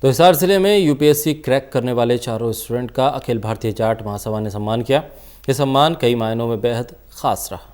तो हिसार जिले में यूपीएससी क्रैक करने वाले चारों स्टूडेंट का अखिल भारतीय जाट महासभा ने सम्मान किया। ये सम्मान कई मायनों में बेहद खास रहा।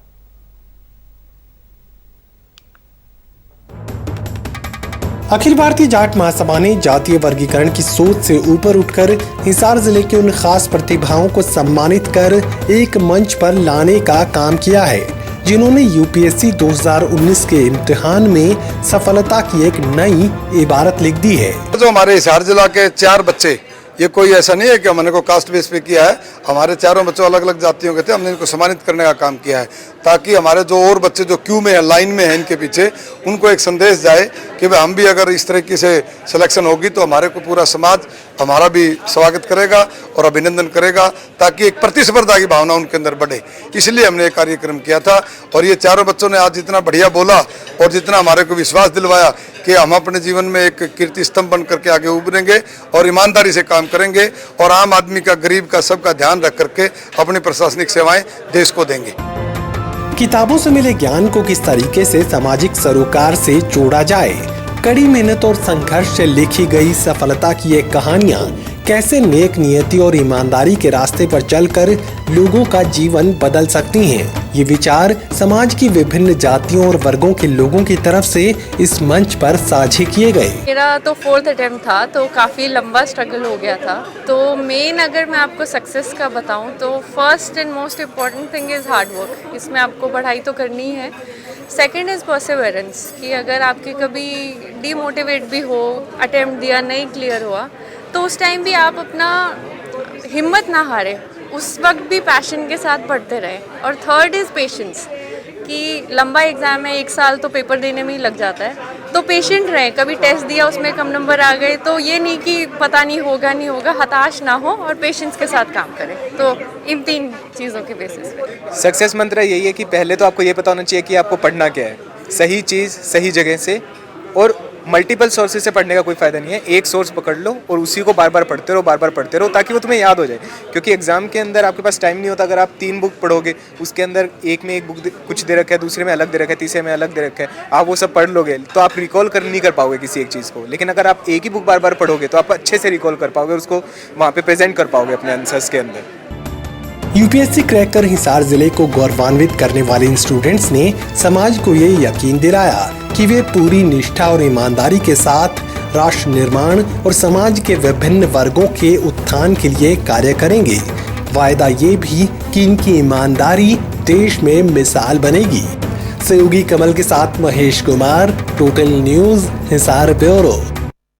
अखिल भारतीय जाट महासभा ने जातीय वर्गीकरण की सोच से ऊपर उठकर हिसार जिले के उन खास प्रतिभाओं को सम्मानित कर एक मंच पर लाने का काम किया है, जिन्होंने यूपीएससी 2019 के इम्तिहान में सफलता की एक नई इबारत लिख दी है। जो हमारे हिसार जिला के 4 बच्चे, ये कोई ऐसा नहीं है कि हमने को कास्ट बेस पे किया है, हमारे चारों बच्चों अलग अलग जातियों के थे, हमने इनको सम्मानित करने का काम किया है ताकि हमारे जो और बच्चे जो क्यू में है, लाइन में है इनके पीछे, उनको एक संदेश जाए कि भाई हम भी अगर इस तरीके से सिलेक्शन होगी तो हमारे को पूरा समाज हमारा भी स्वागत करेगा और अभिनंदन करेगा, ताकि एक प्रतिस्पर्धा की भावना उनके अंदर बढ़े। इसलिए हमने ये कार्यक्रम किया था और ये चारों बच्चों ने आज जितना बढ़िया बोला और जितना हमारे को विश्वास दिलवाया कि हम अपने जीवन में एक कीर्ति स्तंभ बन करके आगे उभरेंगे और ईमानदारी से काम करेंगे और आम आदमी का, गरीब का, सबका ध्यान रख करके अपनी प्रशासनिक सेवाएं देश को देंगे। किताबों से मिले ज्ञान को किस तरीके से सामाजिक सरोकार से जोड़ा जाए, कड़ी मेहनत और संघर्ष से लिखी गई सफलता की ये कहानियाँ कैसे नेक नियति और ईमानदारी के रास्ते पर चलकर लोगों का जीवन बदल सकती हैं। ये विचार समाज की विभिन्न जातियों और वर्गों के लोगों की तरफ से इस मंच पर साझे किए गए। मेरा तो 4th अटेम्प्ट था, तो काफ़ी लंबा स्ट्रगल हो गया था। तो मेन अगर मैं आपको सक्सेस का बताऊं तो first and most important thing is hard work. इसमें आपको पढ़ाई तो करनी है। सेकेंड इज़ परसेवरेंस, कि अगर आपके कभी डीमोटिवेट भी हो, अटेम्प्ट दिया नहीं क्लियर हुआ, तो उस टाइम भी आप अपना हिम्मत ना हारे, उस वक्त भी पैशन के साथ पढ़ते रहे। और थर्ड इज़ पेशेंस, कि लंबा एग्ज़ाम है, 1 साल तो पेपर देने में ही लग जाता है, तो पेशेंट रहें। कभी टेस्ट दिया उसमें कम नंबर आ गए तो ये नहीं कि पता नहीं होगा नहीं होगा, हताश ना हो और पेशेंस के साथ काम करें। तो इन 3 चीज़ों के बेसिस पे सक्सेस मंत्र यही है कि पहले तो आपको ये पता होना चाहिए कि आपको पढ़ना क्या है, सही चीज़ सही जगह से, और मल्टीपल सोर्सेज से पढ़ने का कोई फ़ायदा नहीं है। एक सोर्स पकड़ लो और उसी को बार बार पढ़ते रहो ताकि वो तुम्हें याद हो जाए। क्योंकि एग्जाम के अंदर आपके पास टाइम नहीं होता। अगर आप 3 बुक पढ़ोगे, उसके अंदर एक में एक बुक कुछ दे रखा है, दूसरे में अलग दे रखा है, तीसरे में अलग दे रखा है, आप वो सब पढ़ लोगे तो आप रिकॉल नहीं कर पाओगे किसी एक चीज़ को। लेकिन अगर आप एक ही बुक बार बार पढ़ोगे तो आप अच्छे से रिकॉल कर पाओगे, उसको वहाँ पर प्रेजेंट कर पाओगे अपने आंसर्स के अंदर। यूपीएससी क्रैक कर हिसार जिले को गौरवान्वित करने वाले इन स्टूडेंट्स ने समाज को ये यकीन दिलाया कि वे पूरी निष्ठा और ईमानदारी के साथ राष्ट्र निर्माण और समाज के विभिन्न वर्गों के उत्थान के लिए कार्य करेंगे। वायदा ये भी कि इनकी ईमानदारी देश में मिसाल बनेगी। सहयोगी कमल के साथ Mahesh Kumar, total news, Hisar bureau.